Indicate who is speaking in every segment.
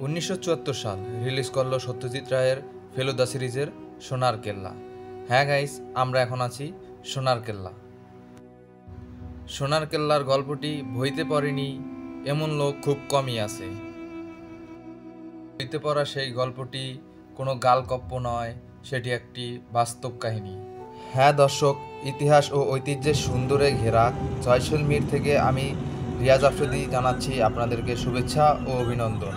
Speaker 1: 1974 সাল রিলিজ করলো সত্যজিৎ রায়ের ফেলুদা সিরিজের সোনার কেল্লা। হ্যাঁ গাইস, আমরা এখন আছি সোনার কেল্লা। সোনার কেল্লার গল্পটি বইতে পড়েনি এমন লোক খুব কমই আছে। বইতে পড়া সেই গল্পটি কোনো গালগপ্প নয়, সেটি একটি বাস্তব কাহিনী। হ্যাঁ দর্শক, ইতিহাস ও ঐতিহ্যের সুন্দরে ঘেরা জয়সলমীর থেকে আমি রিয়াজ আফ্রিদি জানাচ্ছি আপনাদেরকে শুভেচ্ছা ও অভিনন্দন।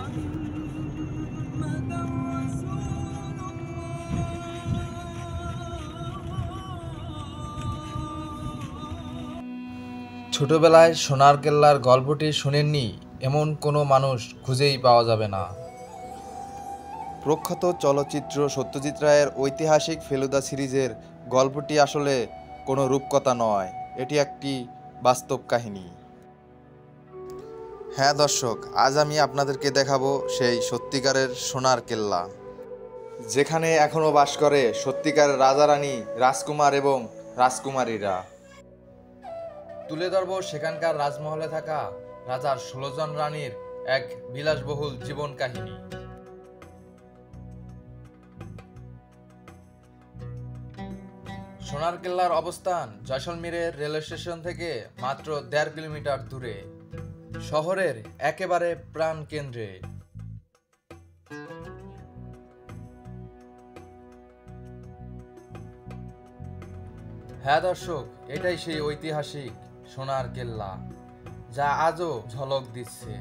Speaker 1: ছোটবেলায় সোনার কেল্লার গল্পটি শোনেননি এমন কোনো মানুষ খুঁজেই পাওয়া যাবে না। প্রখ্যাত চলচ্চিত্র সত্যজিৎ রায়ের ঐতিহাসিক ফেলুদা সিরিজের গল্পটি আসলে কোনো রূপকথা নয়, এটি একটি বাস্তব কাহিনী। হ্যাঁ দর্শক, আজ আমি আপনাদেরকে দেখাবো সেই সত্যিকারের সোনার কেল্লা, যেখানে এখনও বাস করে সত্যিকারের রাজা রানী, রাজকুমার এবং রাজকুমারীরা। তুলে ধরব সেখানকার রাজমহলে থাকা রাজার 16 জন রানীর এক বিলাসবহুল জীবন কাহিনী। সোনার কেল্লার অবস্থান জয়সলমীরের রেল স্টেশন থেকে মাত্র 1.5 কিলোমিটার দূরে, শহরের একেবারে প্রাণ কেন্দ্রে। হ্যাঁ দর্শক, এটাই সেই ঐতিহাসিক সোনার কেল্লা, যা আজও ঝলক দিচ্ছে।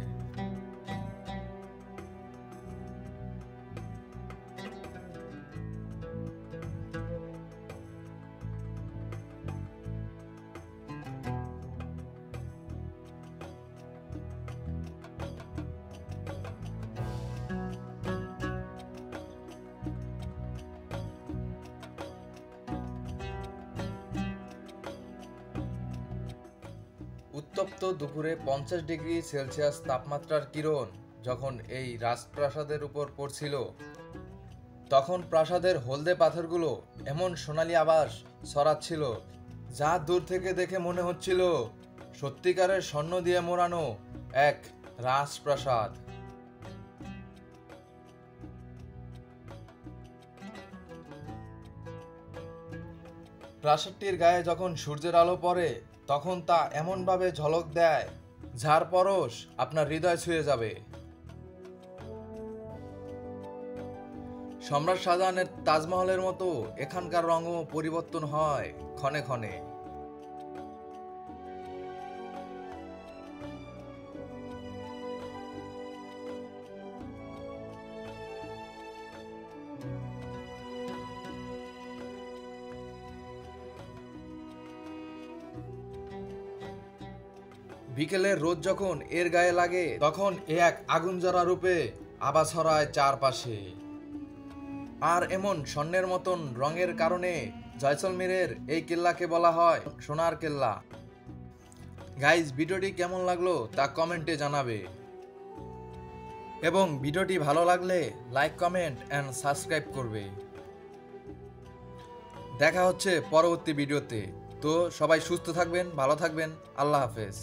Speaker 1: উত্তপ্ত দুপুরে 50 ডিগ্রি সেলসিয়াস তাপমাত্রার কিরণ যখন এই রাজপ্রাসাদের উপর পড়ছিল, তখন প্রাসাদের হলদে পাথরগুলো এমন সোনালি আভাস ছড়াচ্ছিল, যা দূর থেকে দেখে মনে হচ্ছিল সত্যিকারের স্বর্ণ দিয়ে মোড়ানো এক রাজপ্রাসাদ। প্রাসাদটির গায়ে যখন সূর্যের আলো পড়ে, তখন তা এমনভাবে ঝলক দেয়, যার পরশ আপনার হৃদয় ছুঁয়ে যাবে। সম্রাট শাহজাহানের তাজমহলের মতো এখানকার রঙও পরিবর্তন হয় ক্ষণে ক্ষণে। বিকেলের রোদ যখন এর গায়ে লাগে, তখন এক আগুন জ্বলা রূপে আভা ছড়ায় চারপাশে। আর এমন স্বর্ণের মতন রঙের কারণে জয়সলমীরের এই কেল্লাকে বলা হয় সোনার কেল্লা। গাইজ, ভিডিওটি কেমন লাগলো তা কমেন্টে জানাবে, এবং ভিডিওটি ভালো লাগলে লাইক, কমেন্ট এন্ড সাবস্ক্রাইব করবে। দেখা হচ্ছে পরবর্তী ভিডিওতে। তো সবাই সুস্থ থাকবেন, ভালো থাকবেন, আল্লাহ হাফেজ।